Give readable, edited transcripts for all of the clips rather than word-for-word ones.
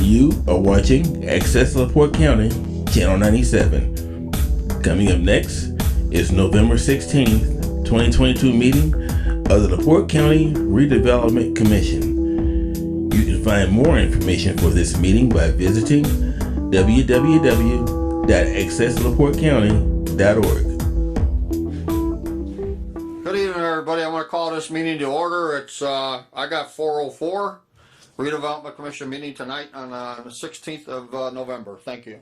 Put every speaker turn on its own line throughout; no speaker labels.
You are watching Access LaPorte County, Channel 97. Coming up next is November 16th, 2022 meeting of the LaPorte County Redevelopment Commission. You can find more information for this meeting by visiting www.accesslaportecounty.org.
Good evening, everybody. I want to call this meeting to order. It's I got 4:04. Redevelopment Commission meeting tonight on the 16th of November. Thank you.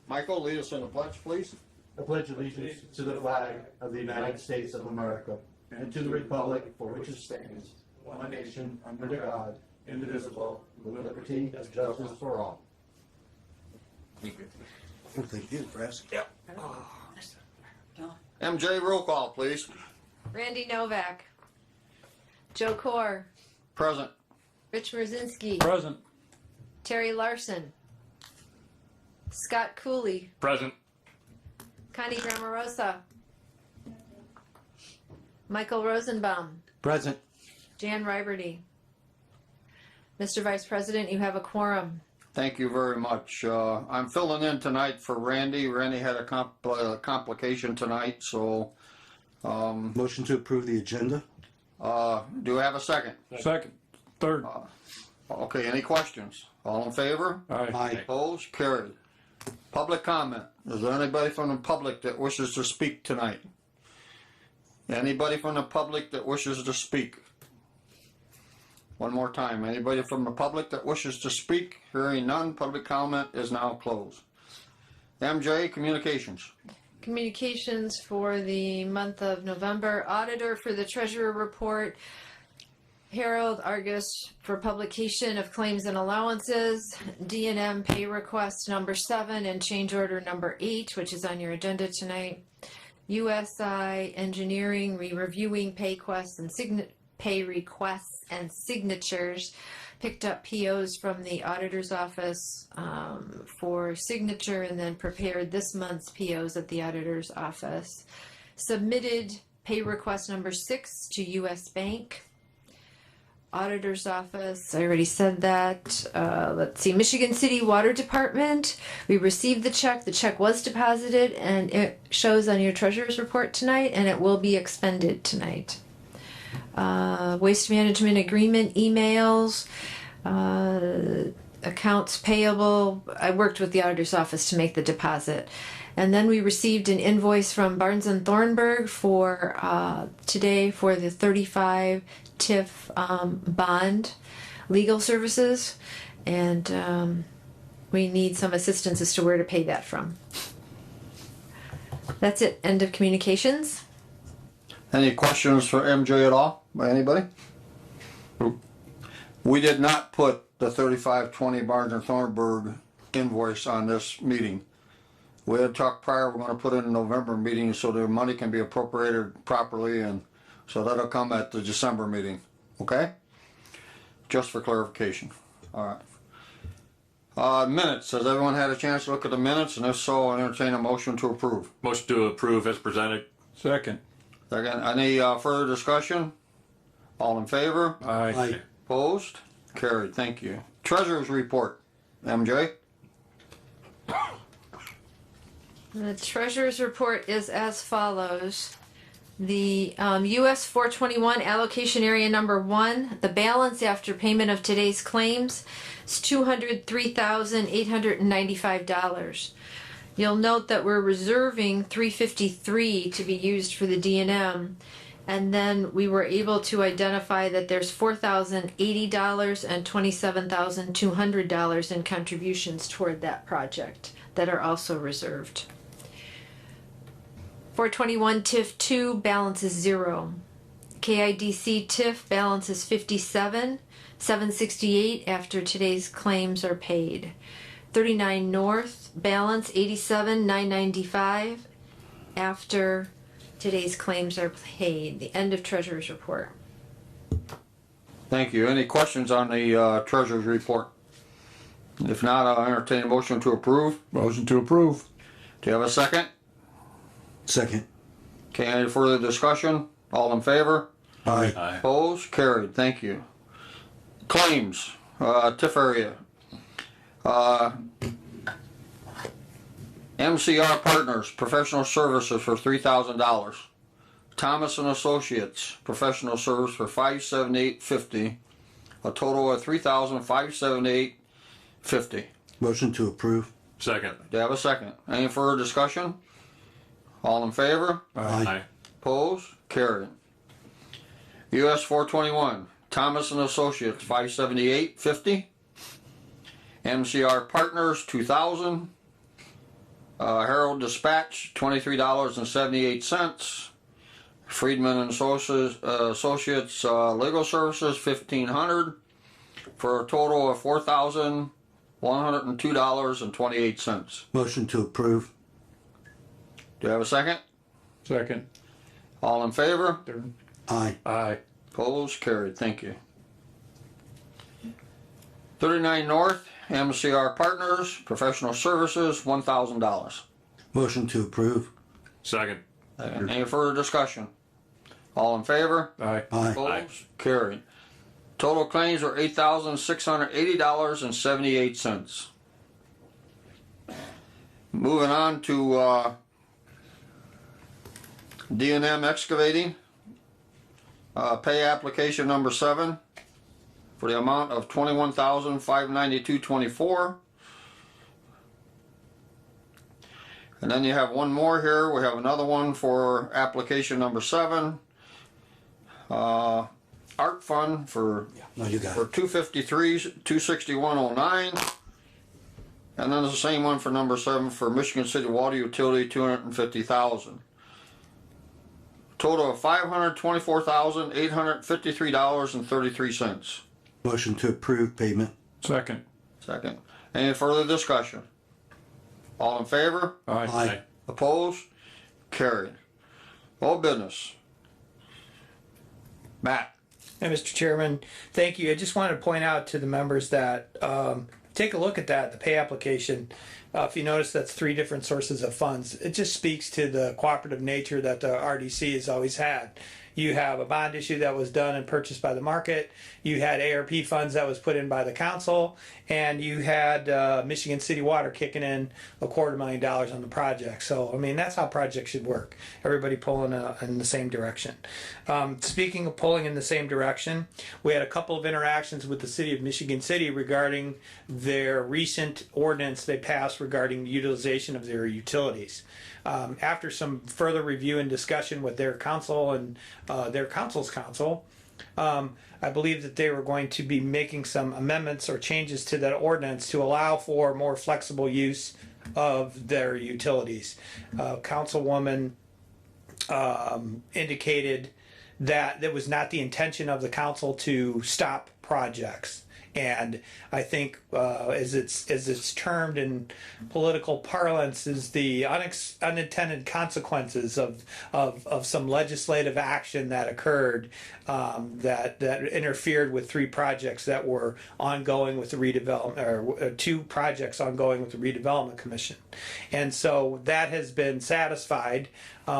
Michael, lead us in the pledge, please.
I pledge allegiance to the flag of the United States of America and to the republic for which it stands, one nation under God, indivisible, with liberty and justice for all.
Thank you.
Thank you, Press.
Yep. MJ, roll call, please.
Randy Novak. Joe Core.
Present.
Rich Merzinski.
Present.
Terry Larson. Scott Cooley.
Present.
Connie Grammarosa. Michael Rosenbaum.
Present.
Jan Riberty. Mr. Vice President, you have a quorum.
Thank you very much. I'm filling in tonight for Randy. Randy had a complication tonight, so
Motion to approve the agenda?
do I have a second?
Second. Third.
Okay, any questions? All in favor?
Aye.
Opposed? Carried. Public comment. Is there anybody from the public that wishes to speak tonight? Anybody from the public that wishes to speak? One more time. Anybody from the public that wishes to speak? Hearing none, public comment is now closed. MJ, communications.
Communications for the month of November. Auditor for the Treasurer Report. Herald Argus for publication of claims and allowances. D&M pay request number 7 and change order number 8, which is on your agenda tonight. USI Engineering re-reviewing pay requests and signatures. Picked up POs from the auditor's office for signature and then prepared this month's POs at the auditor's office. Submitted pay request number 6 to US Bank. Auditor's office, I already said that. Let's see, Michigan City Water Department. We received the check. The check was deposited and it shows on your treasurer's report tonight and it will be expended tonight. Waste management agreement emails, accounts payable. I worked with the auditor's office to make the deposit. And then we received an invoice from Barnes and Thornburg for today for the 35 TIF bond legal services. And we need some assistance as to where to pay that from. That's it. End of communications.
Any questions for MJ at all by anybody? We did not put the 3520 Barnes and Thornburg invoice on this meeting. We had talked prior, we're going to put it in the November meeting so the money can be appropriated properly, and so that'll come at the December meeting, okay? Just for clarification. All right. Minutes. Has everyone had a chance to look at the minutes? And if so, I entertain a motion to approve.
Motion to approve as presented. Second.
Second. Any further discussion? All in favor?
Aye.
Opposed? Carried. Thank you. Treasurer's report. MJ?
The treasurer's report is as follows. The US 421 allocation area number 1, the balance after payment of today's claims is $203,895. You'll note that we're reserving $353 to be used for the D&M, and then we were able to identify that there's $4,080 and $27,200 in contributions toward that project that are also reserved. 421 TIF 2 balance is 0. KIDC TIF balance is 57,768 after today's claims are paid. 39 North balance 87,995 after today's claims are paid. The end of treasurer's report.
Thank you. Any questions on the treasurer's report? If not, I'll entertain a motion to approve.
Motion to approve.
Do you have a second?
Second.
Okay, any further discussion? All in favor?
Aye.
Opposed? Carried. Thank you. Claims, TIF area. MCR Partners, professional services for $3,000. Thomas and Associates, professional service for $578.50. A total of $3,578.50.
Motion to approve.
Second.
Do you have a second? Any further discussion? All in favor?
Aye.
Opposed? Carried. US 421, Thomas and Associates, $578.50. MCR Partners, $2,000. Herald Dispatch, $23.78. Friedman and Associates Legal Services, $1,500, for a total of $4,102.28.
Motion to approve.
Do you have a second?
Second.
All in favor?
Third.
Aye.
Aye.
Opposed? Carried. Thank you. 39 North, MCR Partners, Professional Services, $1,000.
Motion to approve.
Second.
Any further discussion? All in favor?
Aye.
Aye.
Opposed? Carried. Total claims are $8,680.78. Moving on to D&M Excavating. Pay application number 7 for the amount of $21,592.24. And then you have one more here. We have another one for application number 7. Art Fund for
No, you got
for
it.
253, 26109. And then there's the same one for number 7 for Michigan City Water Utility, $250,000. Total of $524,853.33.
Motion to approve payment.
Second.
Second. Any further discussion? All in favor?
Aye.
Aye.
Opposed? Carried. All business. Matt.
Hey, Mr. Chairman, thank you. I just wanted to point out to the members that take a look at that, the pay application. If you notice, that's 3 different sources of funds. It just speaks to the cooperative nature that the RDC has always had. You have a bond issue that was done and purchased by the market. You had ARP funds that was put in by the council, and you had Michigan City Water kicking in $250,000 on the project. So, I mean, that's how projects should work. Everybody pulling in the same direction. Speaking of pulling in the same direction, we had a couple of interactions with the city of Michigan City regarding their recent ordinance they passed regarding the utilization of their utilities. After some further review and discussion with their council and their council's council, I believe that they were going to be making some amendments or changes to that ordinance to allow for more flexible use of their utilities. Councilwoman indicated that it was not the intention of the council to stop projects. And I think, as it's termed in political parlance, is the unintended consequences of some legislative action that occurred that interfered with 3 projects that were ongoing with the redevelopment, or 2 projects ongoing with the redevelopment commission. And so that has been satisfied.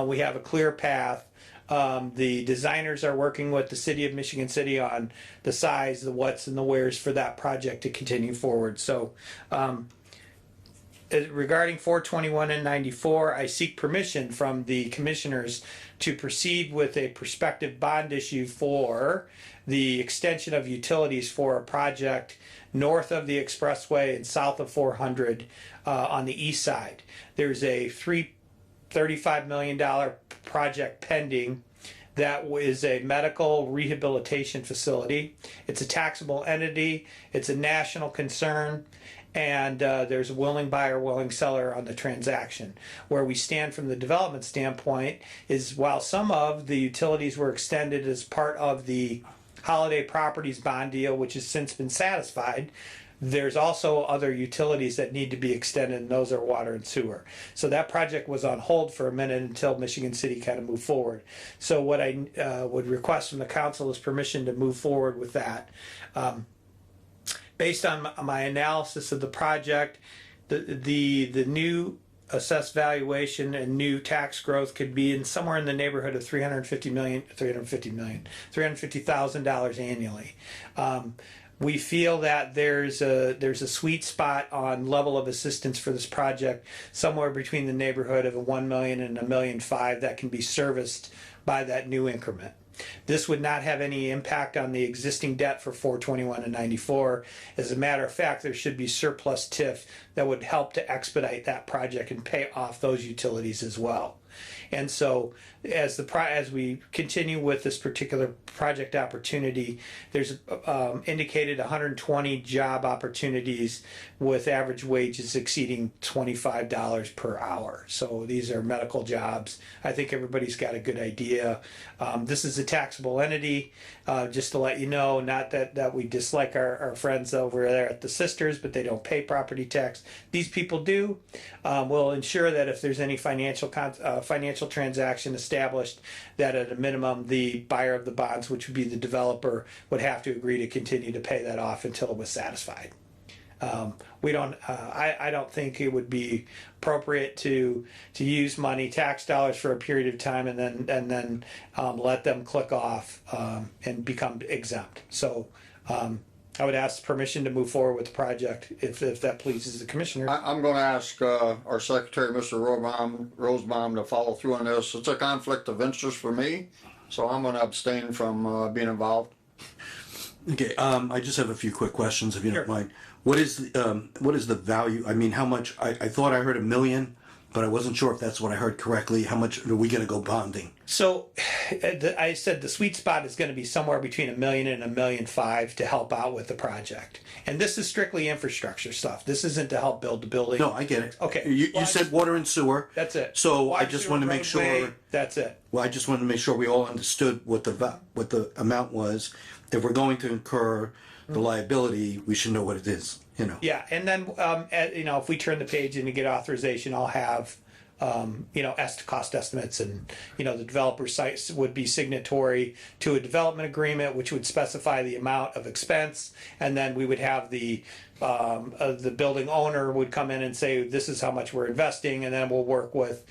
We have a clear path. The designers are working with the city of Michigan City on the size, the what's, and the where's for that project to continue forward. So, regarding 421 and 94, I seek permission from the commissioners to proceed with a prospective bond issue for the extension of utilities for a project north of the expressway and south of 400 on the east side. There's a $35 million project pending that is a medical rehabilitation facility. It's a taxable entity. It's a national concern. And there's a willing buyer, willing seller on the transaction. Where we stand from the development standpoint is while some of the utilities were extended as part of the Holiday Properties bond deal, which has since been satisfied, there's also other utilities that need to be extended, and those are water and sewer. So that project was on hold for a minute until Michigan City kind of moved forward. So what I would request from the council is permission to move forward with that. Based on my analysis of the project, the new assessed valuation and new tax growth could be in somewhere in the neighborhood of $350,000 annually. We feel that there's a sweet spot on level of assistance for this project, somewhere between the neighborhood of a 1 million and $1.5 million that can be serviced by that new increment. This would not have any impact on the existing debt for 421 and 94. As a matter of fact, there should be surplus TIF that would help to expedite that project and pay off those utilities as well. And so as we continue with this particular project opportunity, there's indicated 120 job opportunities with average wages exceeding $25 per hour. So these are medical jobs. I think everybody's got a good idea. This is a taxable entity, just to let you know, not that we dislike our friends over there at the Sisters, but they don't pay property tax. These people do. We'll ensure that if there's any financial transaction established, that at a minimum the buyer of the bonds, which would be the developer, would have to agree to continue to pay that off until it was satisfied. I don't think it would be appropriate to use tax dollars for a period of time and then let them click off and become exempt. So I would ask permission to move forward with the project if that pleases the commissioner.
I'm gonna ask, our secretary, Mr. Rosebaum, to follow through on this. It's a conflict of interest for me, so I'm gonna abstain from, being involved.
Okay, I just have a few quick questions, if you
Sure.
don't mind. What is the value? I mean, how much? I thought I heard $1 million, but I wasn't sure if that's what I heard correctly. How much are we gonna go bonding?
So I said the sweet spot is going to be somewhere between $1 million and $1.5 million to help out with the project. And this is strictly infrastructure stuff. This isn't to help build the building.
No, I get it.
Okay.
You said water and sewer.
That's it.
So I
Water,
just
sewer,
wanted to make
roadway,
sure.
That's it.
Well, I just wanted to make sure we all understood what the amount was. If we're going to incur the liability, we should know what it is. You know.
Yeah, and then if we turn the page and you get authorization, I'll have cost estimates, and the developer sites would be signatory to a development agreement, which would specify the amount of expense, and then we would have the building owner would come in and say, this is how much we're investing, and then we'll work with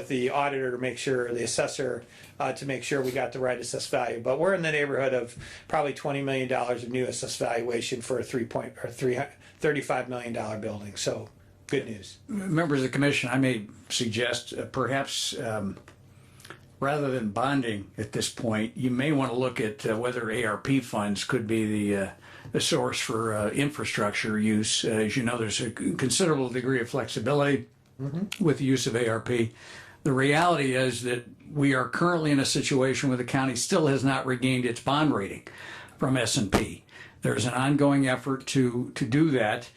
the auditor to make sure, the assessor, to make sure we got the right assessed value. But we're in the neighborhood of probably $20 million of new assessed valuation for a $35 million building. So good news.
Members of the commission, I may suggest perhaps rather than bonding at this point, you may want to look at whether ARP funds could be the source for infrastructure use. As you know, there's a considerable degree of flexibility with the use of ARP. The reality is that we are currently in a situation where the county still has not regained its bond rating from S&P. There's an ongoing effort to do that.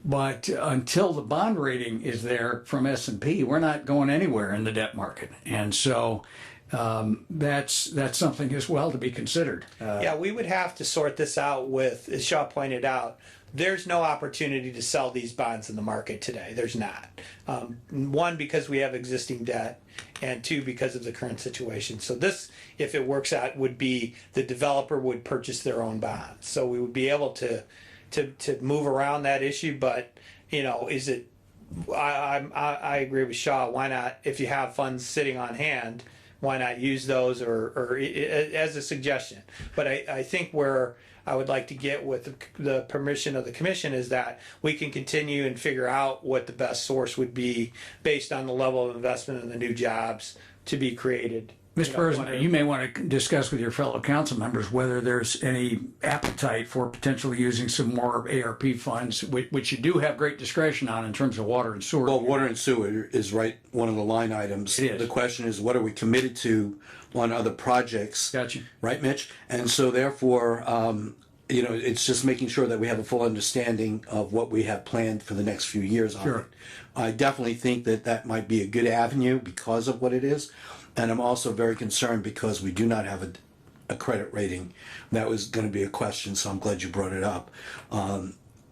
But until the bond rating is there from S&P, we're not going anywhere in the debt market. And so that's something as well to be considered.
Yeah, we would have to sort this out with, as Shaw pointed out, there's no opportunity to sell these bonds in the market today. There's not. One, because we have existing debt, and two, because of the current situation. So this, if it works out, would be the developer would purchase their own bonds. So we would be able to move around that issue, but is it? I agree with Shaw. Why not? If you have funds sitting on hand, why not use those or as a suggestion? But I think where I would like to get with the permission of the commission is that we can continue and figure out what the best source would be based on the level of investment and the new jobs to be created.
Mr. President, you may want to discuss with your fellow council members whether there's any appetite for potentially using some more ARP funds, which you do have great discretion on in terms of water and sewer.
Well, water and sewer is one of the line items.
It is.
The question is, what are we committed to on other projects?
Gotcha.
Right, Mitch? And so therefore, it's just making sure that we have a full understanding of what we have planned for the next few years on
Sure.
it. I definitely think that might be a good avenue because of what it is. And I'm also very concerned because we do not have a credit rating. That was going to be a question, so I'm glad you brought it up.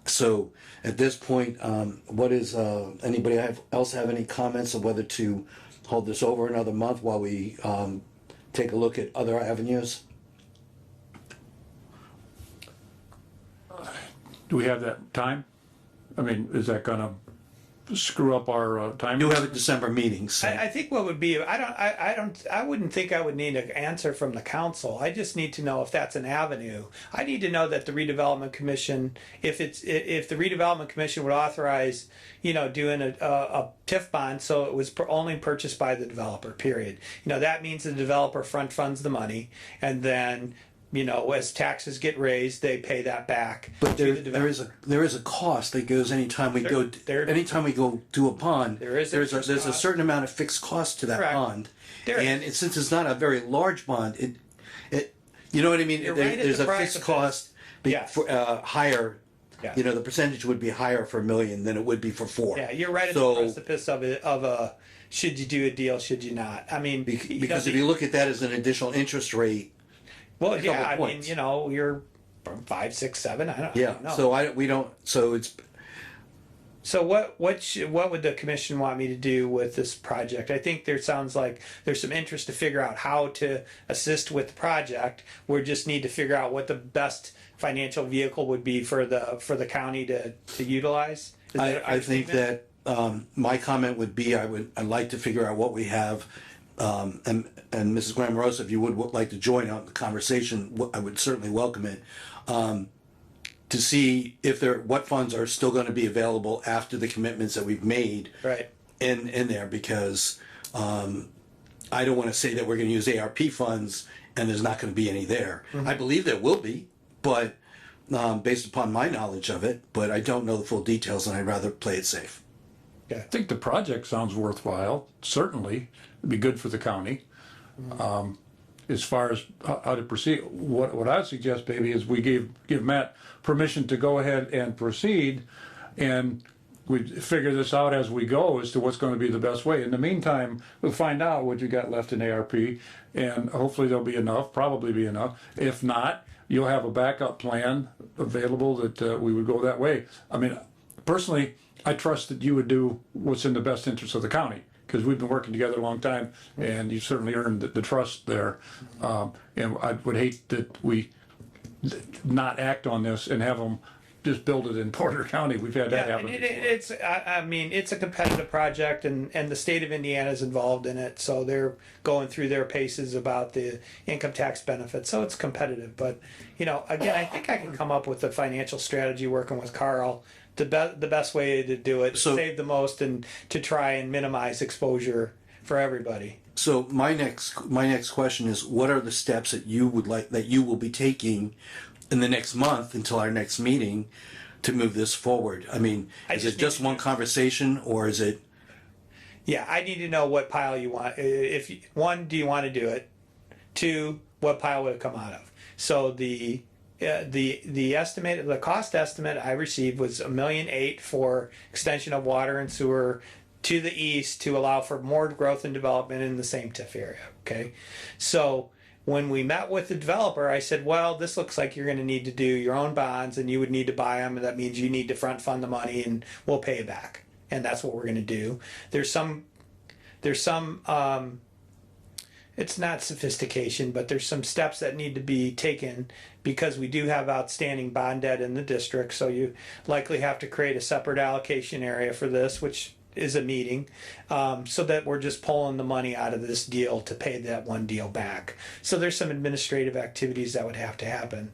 So at this point, what is anybody else have any comments of whether to hold this over another month while we take a look at other avenues?
Do we have that time? I mean, is that gonna screw up our time.
You have a December meeting, so.
I think what would be, I wouldn't think I would need an answer from the council. I just need to know if that's an avenue. I need to know that the redevelopment commission, if the redevelopment commission would authorize, doing a TIF bond, so it was only purchased by the developer, period. That means the developer front funds the money, and then, as taxes get raised, they pay that back.
But
to the
there is a cost that goes anytime we go do a bond.
There's
a
cost.
certain amount of fixed cost to that
Correct.
bond,
There is.
and since it's not a very large bond, it you know what I mean.
You're right at
There's
the
a fixed
precipice.
cost
Yes.
for higher.
Yeah.
The percentage would be higher for $1 million than it would be for 4.
Yeah, you're right at
So-
the precipice of a should you do a deal, should you not? I mean,
Because if you look at that as an additional interest rate,
well,
a
yeah,
couple
I mean,
points.
you're 5, 6, 7. I don't know.
So we don't. So it's
So what would the commission want me to do with this project? I think there sounds like there's some interest to figure out how to assist with the project. We just need to figure out what the best financial vehicle would be for the county to utilize. Is that a fair
I think
statement?
that my comment would be I'd like to figure out what we have, and Mrs. Grammarosa, if you would like to join on the conversation, I would certainly welcome it. To see if what funds are still going to be available after the commitments that we've made
Right.
in there, because I don't want to say that we're going to use ARP funds and there's not going to be any there. I believe there will be, but based upon my knowledge of it, but I don't know the full details, and I'd rather play it safe.
I think the project sounds worthwhile, certainly. It'd be good for the county. As far as how to proceed, what I would suggest, baby, is we give Matt permission to go ahead and proceed, and we figure this out as we go as to what's going to be the best way. In the meantime, we'll find out what you got left in ARP, and hopefully there'll be enough, probably be enough. If not, you'll have a backup plan available that we would go that way. I mean, personally, I trust that you would do what's in the best interest of the county, because we've been working together a long time, and you certainly earned the trust there. And I would hate that we not act on this and have them just build it in Porter County. We've had that
Yeah,
happen
and
before.
I mean, it's a competitive project, and the state of Indiana is involved in it, so they're going through their paces about the income tax benefits, so it's competitive. But, again, I think I can come up with a financial strategy working with Carl, the best way to do it,
So-
save the most, and to try and minimize exposure for everybody.
So my next question is, what are the steps that you will be taking in the next month until our next meeting to move this forward? I mean,
I
is
just
it just
need to-
one conversation, or is it?
Yeah, I need to know what pile you want. One, do you want to do it? Two, what pile would it come out of? So the estimate, the cost estimate I received was $1.8 million for extension of water and sewer to the east to allow for more growth and development in the same TIF area. Okay, so when we met with the developer, I said, well, this looks like you're going to need to do your own bonds, and you would need to buy them, and that means you need to front fund the money, and we'll pay it back, and that's what we're going to do. There's some it's not sophistication, but there's some steps that need to be taken because we do have outstanding bond debt in the district. So you likely have to create a separate allocation area for this, which is a meeting, so that we're just pulling the money out of this deal to pay that one deal back. So there's some administrative activities that would have to happen.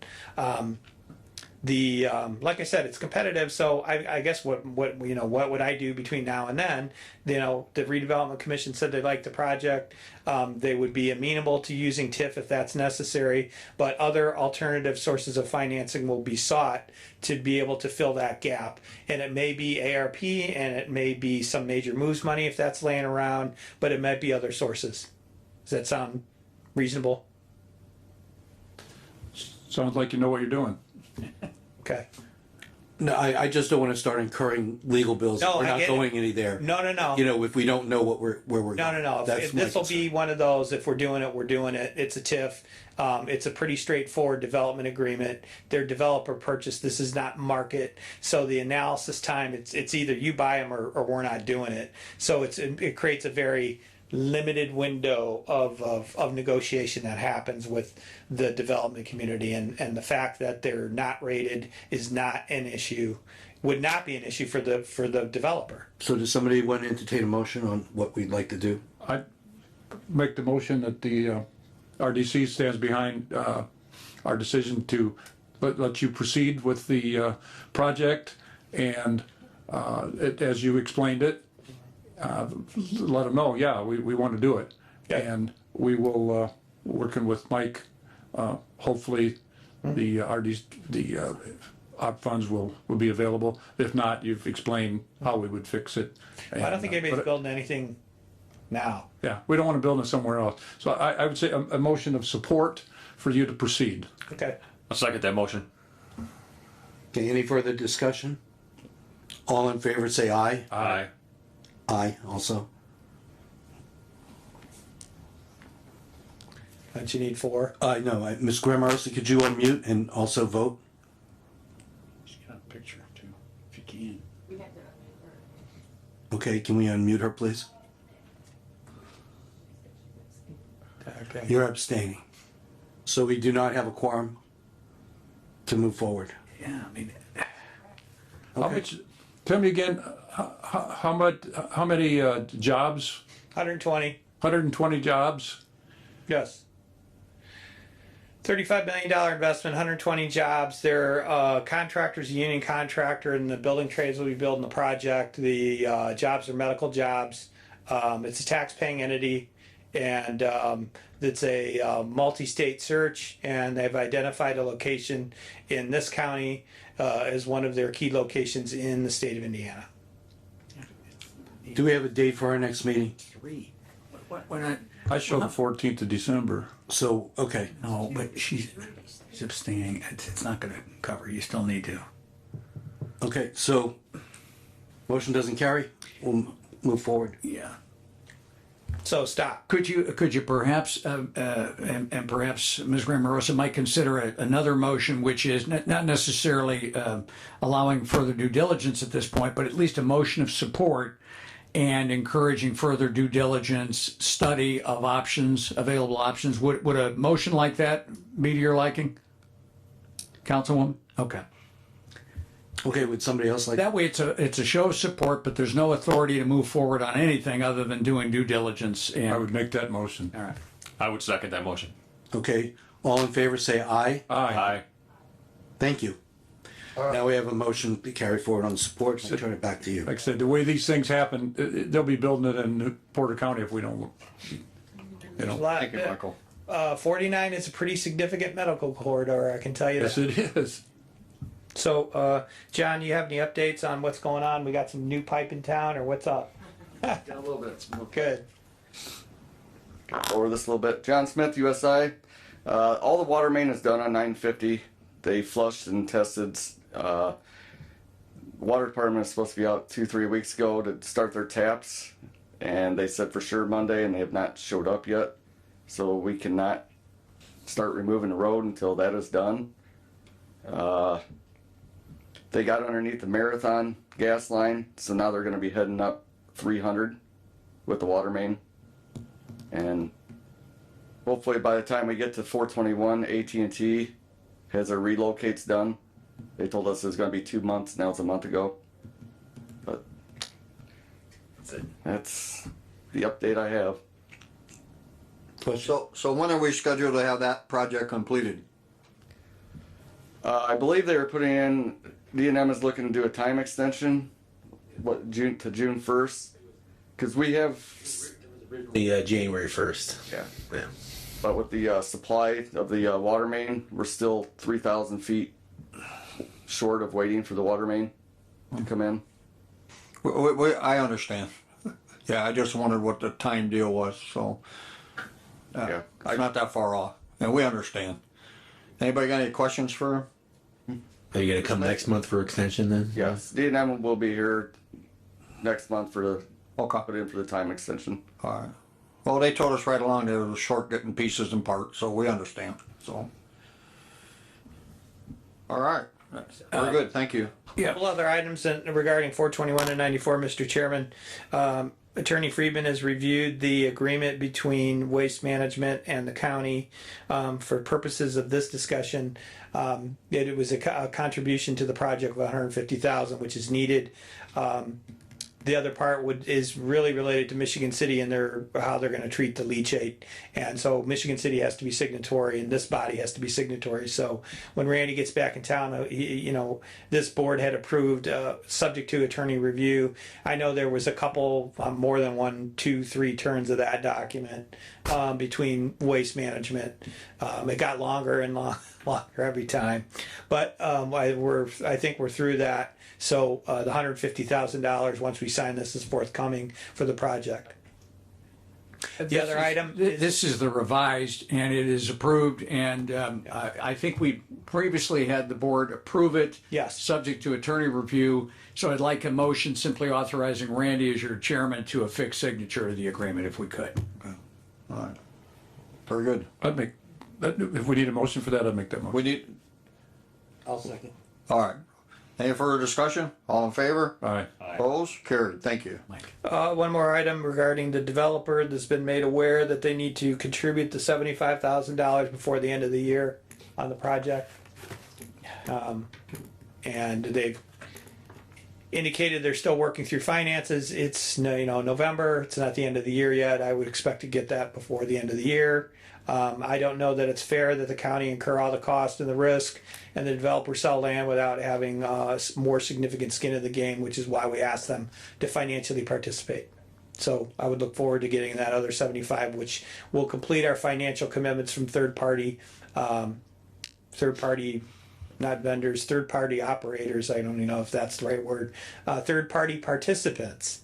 Like I said, it's competitive. So I guess what would I do between now and then? The redevelopment commission said they like the project. They would be amenable to using TIF if that's necessary, but other alternative sources of financing will be sought to be able to fill that gap. And it may be ARP, and it may be some major moves money if that's laying around, but it might be other sources. Does that sound reasonable?
Sounds like you know what you're doing.
Okay.
No, I just don't want to start incurring legal bills.
No,
We're
I
not
get
going
it.
any there.
No.
If we don't know where we're
No.
going. That's my
This will
concern.
be one of those. If we're doing it, we're doing it. It's a TIF. It's a pretty straightforward development agreement. Their developer purchase. This is not market. So the analysis time, it's either you buy them or we're not doing it. So it creates a very limited window of negotiation that happens with the development community, and the fact that they're not rated is not an issue, would not be an issue for the developer.
So does somebody want to entertain a motion on what we'd like to do?
I make the motion that the RDC stands behind our decision to let you proceed with the project, and as you explained it, let them know, yeah, we want to do it. And we will, working with Mike, hopefully the op funds will be available. If not, you've explained how we would fix it.
I don't think anybody's building anything now.
Yeah, we don't want to build it somewhere else. So I would say a motion of support for you to proceed.
Okay.
I'll second that motion.
Okay, any further discussion? All in favor, say aye.
Aye.
Aye, also.
Don't you need 4?
No, Ms. Grammerosa, could you unmute and also vote?
She's got a picture too, if you can.
Okay, can we unmute her, please?
Okay.
You're abstaining. So we do not have a quorum to move forward.
Yeah, I mean,
How much, tell me again, how many jobs?
120.
120 jobs?
Yes. $35 million investment, 120 jobs. They're contractors, a union contractor, and the building trades will be building the project. The jobs are medical jobs. It's a tax-paying entity, and it's a multi-state search, and they've identified a location in this county as one of their key locations in the state of Indiana.
Do we have a date for our next meeting?
3. Why not?
I show the 14th of December.
So, okay,
No, but she's abstaining. It's not gonna cover. You still need to.
okay, so motion doesn't carry, we'll move forward.
Yeah.
So stop.
Could you perhaps, and perhaps Ms. Grammerosa might consider another motion, which is not necessarily allowing further due diligence at this point, but at least a motion of support and encouraging further due diligence, study of options, available options. Would a motion like that be to your liking, Councilwoman? Okay.
Okay, would somebody else like?
That way, it's a show of support, but there's no authority to move forward on anything other than doing due diligence.
I
And
would make that motion.
all right.
I would second that motion.
Okay, all in favor, say aye.
Aye.
Thank you. Now we have a motion to carry forward on support, and I turn it back to you.
Like I said, the way these things happen, they'll be building it in Porter County if we don't,
Thank you, Michael.
49 is a pretty significant medical corridor, I can tell you
yes,
that.
it is.
So, John, you have any updates on what's going on? We got some new pipe in town, or what's up?
Got a little bit.
Good.
Over this a little bit. John Smith, USI. All the water main is done on 950. They flushed and tested. Water department is supposed to be out 2-3 weeks ago to start their taps, and they said for sure Monday, and they have not showed up yet. So we cannot start removing the road until that is done. They got underneath the Marathon gas line, so now they're going to be heading up 300 with the water main. And hopefully by the time we get to 421, AT&T has their relocates done. They told us it was going to be 2 months, now it's a month ago. But that's the update I have.
So when are we scheduled to have that project completed?
I believe they were putting in, D&M is looking to do a time extension, June 1st? Because we have,
The January 1st.
yeah.
Yeah.
But with the supply of the water main, we're still 3,000 feet short of waiting for the water main to come in.
I understand. Yeah, I just wondered what the time deal was, so.
Yeah.
It's not that far off, and we understand. Anybody got any questions for him?
Are you gonna come next month for extension then?
Yes, D&M will be here next month for the,
Okay.
put in for the time extension.
All right. Well, they told us right along there was short getting pieces and parts, so we understand, so. All right, very good, thank you.
A couple other items regarding 421 and 94, Mr. Chairman. Attorney Friedman has reviewed the agreement between Waste Management and the county. For purposes of this discussion, it was a contribution to the project of $150,000, which is needed. The other part is really related to Michigan City and how they're going to treat the leachate. And so Michigan City has to be signatory and this body has to be signatory. So when Randy gets back in town, this board had approved, subject to attorney review. I know there was a couple, more than 1, 2, 3 turns of that document between Waste Management. It got longer and longer every time. But I think we're through that. So the $150,000, once we sign this, is forthcoming for the project. The other item
This is the revised, and it is approved, and I think we previously had the board approve it.
Yes.
Subject to attorney review. So I'd like a motion simply authorizing Randy as your chairman to affix signature of the agreement, if we could.
All right. Very good.
I'd make, if we need a motion for that, I'd make that motion.
We need,
I'll second.
all right. Any further discussion? All in favor?
Aye.
Opposed? Carried. Thank you.
one more item regarding the developer that's been made aware that they need to contribute the $75,000 before the end of the year on the project. And they've indicated they're still working through finances. It's November. It's not the end of the year yet. I would expect to get that before the end of the year. I don't know that it's fair that the county incur all the cost and the risk and the developer sell land without having more significant skin in the game, which is why we asked them to financially participate. So I would look forward to getting that other 75, which will complete our financial commitments from third party, not vendors, third party operators. I don't even know if that's the right word. Third party participants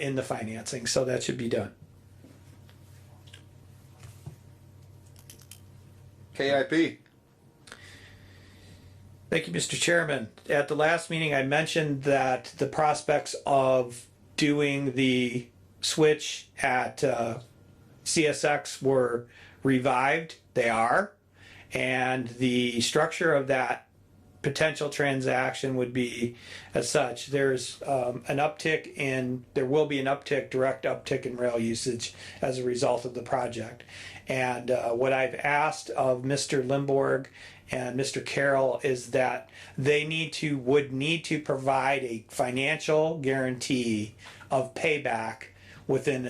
in the financing. So that should be done.
KIP.
Thank you, Mr. Chairman. At the last meeting, I mentioned that the prospects of doing the switch at CSX were revived. They are. And the structure of that potential transaction would be as such. There's there will be an direct uptick in rail usage as a result of the project. And what I've asked of Mr. Limborg and Mr. Carroll is that they would need to provide a financial guarantee of payback within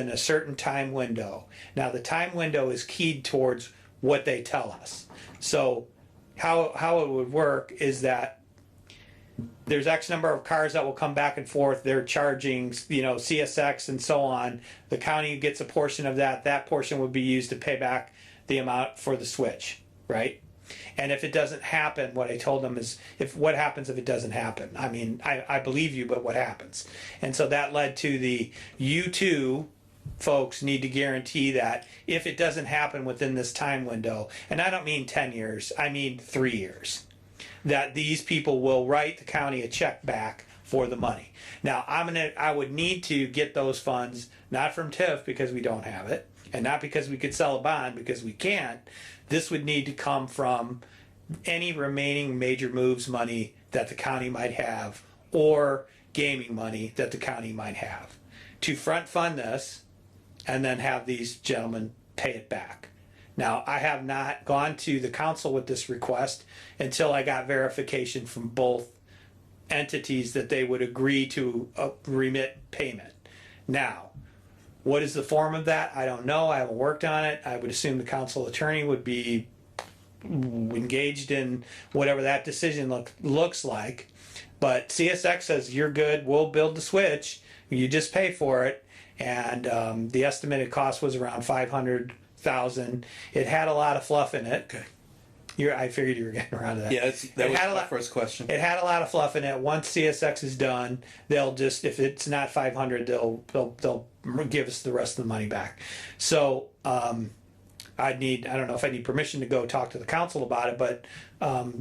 a certain time window. Now the time window is keyed towards what they tell us. So how it would work is that there's X number of cars that will come back and forth. They're charging, CSX and so on. The county gets a portion of that. That portion would be used to pay back the amount for the switch, right? And if it doesn't happen, what I told them is, what happens if it doesn't happen? I mean, I believe you, but what happens? And so that led to the U2 folks need to guarantee that if it doesn't happen within this time window, and I don't mean 10 years, I mean 3 years, that these people will write the county a check back for the money. Now, I would need to get those funds, not from TIF because we don't have it, and not because we could sell a bond because we can't. This would need to come from any remaining major moves money that the county might have, or gaming money that the county might have, to front fund this and then have these gentlemen pay it back. Now, I have not gone to the council with this request until I got verification from both entities that they would agree to remit payment. Now, what is the form of that? I don't know. I haven't worked on it. I would assume the council attorney would be engaged in whatever that decision looks like. But CSX says, you're good. We'll build the switch. You just pay for it. And the estimated cost was around $500,000. It had a lot of fluff in it.
Okay.
I figured you were getting around to that.
Yeah, that was my first question.
It had a lot of fluff in it. Once CSX is done, they'll just, if it's not 500, they'll give us the rest of the money back. So I don't know if I need permission to go talk to the council about it, but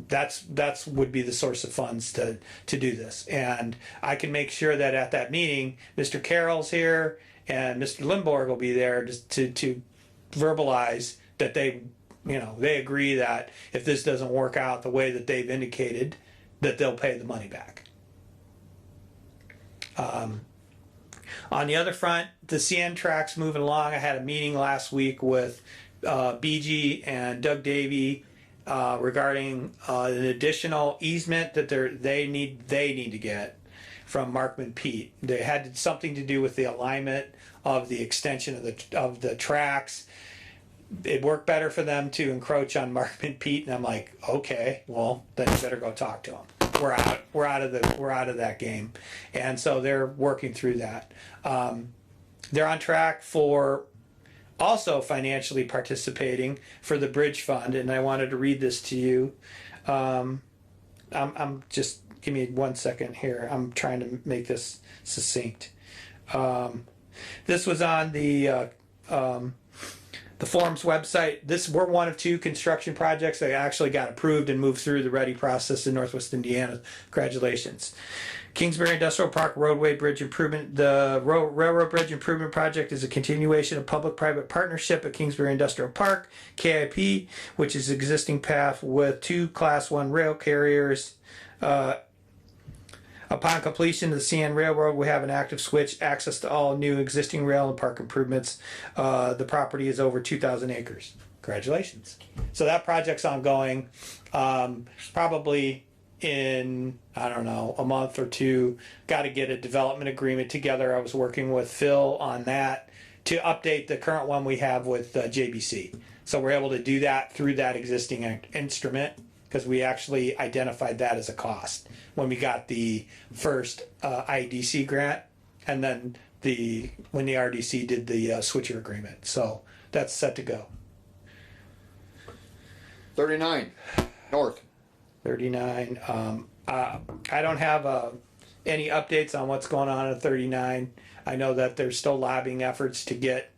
that's would be the source of funds to do this. And I can make sure that at that meeting, Mr. Carroll's here and Mr. Limborg will be there just to verbalize that they agree that if this doesn't work out the way that they've indicated, that they'll pay the money back. On the other front, the CN track's moving along. I had a meeting last week with BG and Doug Davey regarding an additional easement that they need to get from Markman Pete. They had something to do with the alignment of the extension of the tracks. It worked better for them to encroach on Markman Pete, and I'm like, okay, well then you better go talk to them. We're out of that game, and so they're working through that. They're on track for also financially participating for the bridge fund, and I wanted to read this to you. I'm just give me 1 second here. I'm trying to make this succinct. This was on the forum's website. We're one of 2 construction projects that actually got approved and moved through the ready process in Northwest Indiana. Congratulations. Kingsbury Industrial Park Roadway Bridge Improvement. The Railroad Bridge Improvement Project is a continuation of public-private partnership at Kingsbury Industrial Park, KIP, which is existing path with 2 Class 1 rail carriers. Upon completion of the CN Railroad, we have an active switch, access to all new existing rail and park improvements. The property is over 2,000 acres. Congratulations. So that project's ongoing. Probably in, I don't know, a month or 2, got to get a development agreement together. I was working with Phil on that to update the current one we have with JBC. So we're able to do that through that existing instrument, because we actually identified that as a cost when we got the first IDC grant, and then when the RDC did the switcher agreement. So that's set to go.
39 north.
39. I don't have any updates on what's going on at 39. I know that there's still lobbying efforts to get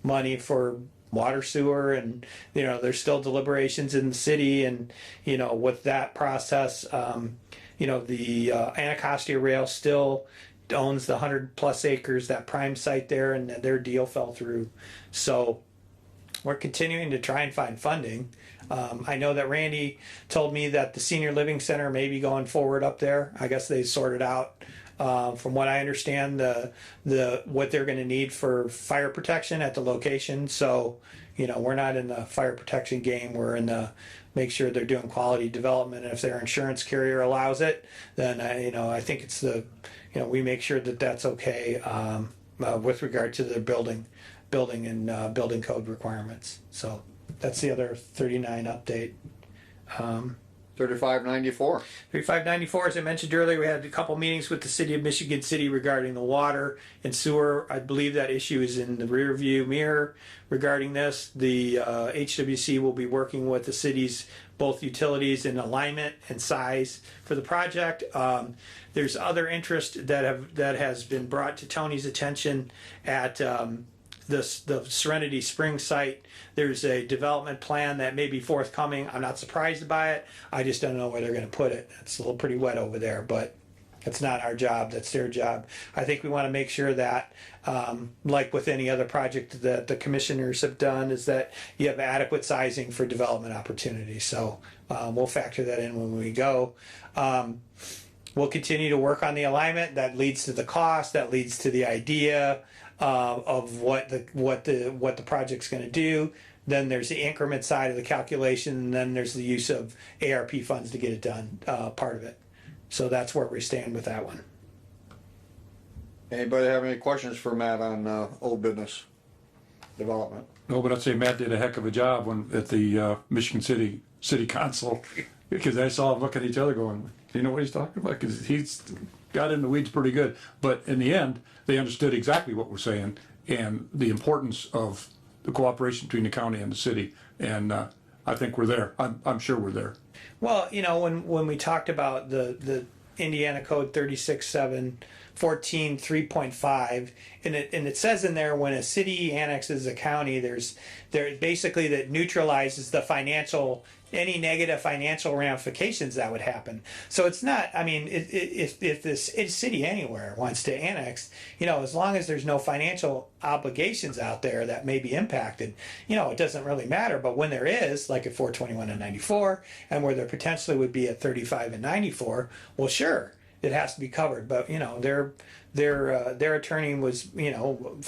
money for water, sewer, and there's still deliberations in the city, and with that process, the Anacostia Rail still owns the 100+ acres, that prime site there, and their deal fell through. So we're continuing to try and find funding. I know that Randy told me that the senior living center may be going forward up there. I guess they sorted out, from what I understand, what they're going to need for fire protection at the location. So, we're not in the fire protection game. We're in the make sure they're doing quality development. And if their insurance carrier allows it, then I think it's we make sure that that's okay with regard to the building and building code requirements. So that's the other 39 update.
3594.
3594, as I mentioned earlier, we had a couple meetings with the city of Michigan City regarding the water and sewer. I believe that issue is in the rear view mirror regarding this. The HWC will be working with the city's both utilities in alignment and size for the project. There's other interest that has been brought to Tony's attention at the Serenity Spring site. There's a development plan that may be forthcoming. I'm not surprised by it. I just don't know where they're going to put it. It's a little pretty wet over there, but it's not our job. That's their job. I think we want to make sure that, like with any other project that the commissioners have done, is that you have adequate sizing for development opportunities. So we'll factor that in when we go. We'll continue to work on the alignment. That leads to the cost. That leads to the idea of what the project's going to do. Then there's the increment side of the calculation, and then there's the use of ARP funds to get it done, part of it. So that's where we stand with that one.
Anybody have any questions for Matt on old business development?
No, but I'd say Matt did a heck of a job at the Michigan City Council, because I saw them look at each other going, do you know what he's talking about? Because he's got in the weeds pretty good. But in the end, they understood exactly what we're saying and the importance of the cooperation between the county and the city. And I think we're there. I'm sure we're there.
Well, when we talked about the Indiana Code 36714 3.5, and it says in there, when a city annexes a county, there basically that neutralizes the any negative financial ramifications that would happen. So it's not, if this city anywhere wants to annex, as long as there's no financial obligations out there that may be impacted, it doesn't really matter. But when there is, like at 421 and 94, and where there potentially would be at 35 and 94, well, sure. it has to be covered. But, you know, their attorney was, you know,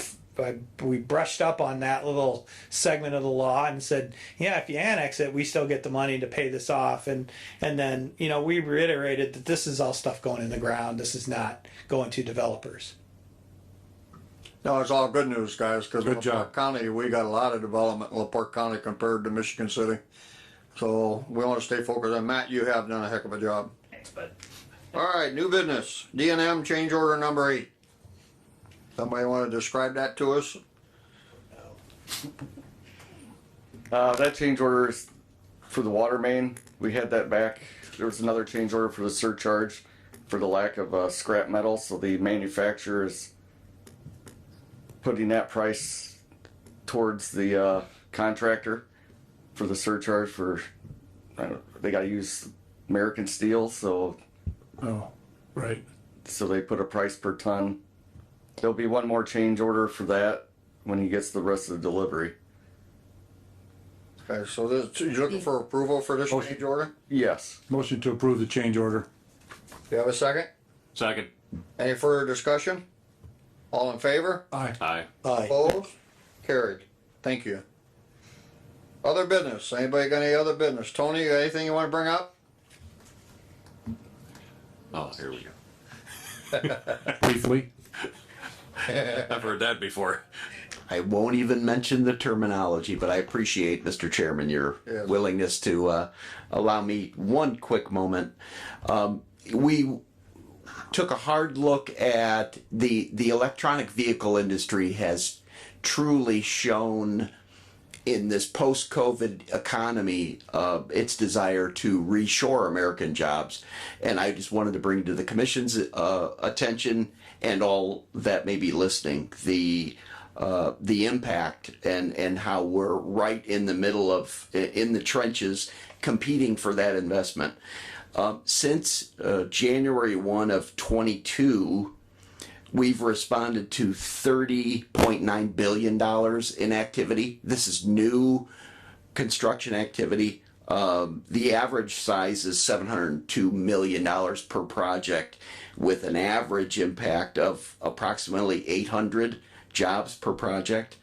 we brushed up on that little segment of the law and said, yeah, if you annex it, we still get the money to pay this off. And then, you know, we reiterated that this is all stuff going in the ground. This is not going to developers.
No, it's all good news, guys, because
Good
LaPorte
job.
County, we got a lot of development in LaPorte County compared to Michigan City. So we want to stay focused. And Matt, you have done a heck of a job.
Thanks, bud.
All right, new business, D&M change order number 8. Somebody want to describe that to us?
That change order is for the water main. We had that back. There was another change order for the surcharge for the lack of scrap metal. So the manufacturer is putting that price towards the contractor for the surcharge for, they got to use American steel. So
Oh, right.
they put a price per ton. There'll be one more change order for that when he gets the rest of the delivery.
Okay, so this, you looking for approval for this change order?
Yes.
Motion to approve the change order.
Do you have a second?
Second.
Any further discussion? All in favor?
Aye.
Aye.
Aye.
Opposed? Carried. Thank you. Other business. Anybody got any other business? Tony, you got anything you want to bring up?
Oh, here we go.
Briefly.
I've heard that before.
I won't even mention the terminology, but I appreciate, Mr. Chairman, your
Yes.
willingness to allow me one quick moment. We took a hard look at the electronic vehicle industry has truly shown in this post-COVID economy its desire to reshore American jobs. And I just wanted to bring to the Commission's attention and all that may be listening the impact and how we're right in the middle of, in the trenches, competing for that investment. Since January 1 of 22, we've responded to $30.9 billion in activity. This is new construction activity. The average size is $702 million per project, with an average impact of approximately 800 jobs per project.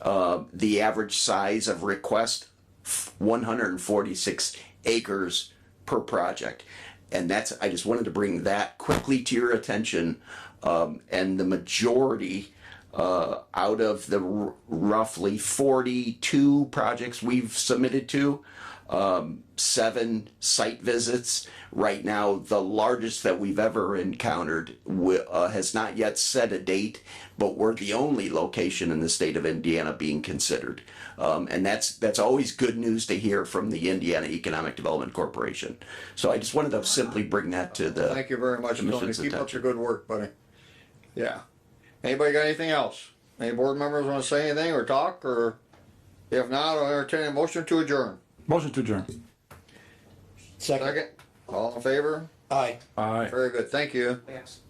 The average size of request, 146 acres per project. And I just wanted to bring that quickly to your attention. And the majority out of the roughly 42 projects we've submitted to, 7 site visits. Right now, the largest that we've ever encountered has not yet set a date, but we're the only location in the state of Indiana being considered. And that's always good news to hear from the Indiana Economic Development Corporation. So I just wanted to simply bring that to the
Thank you very much, Tony.
Commission's
Keep up
attention.
your good work, buddy. Yeah. Anybody got anything else? Any board members want to say anything or talk, or if not, I'll entertain a motion to adjourn.
Motion to adjourn.
Second.
Second, all in favor?
Aye.
Aye.
Very good, thank you.
Yes.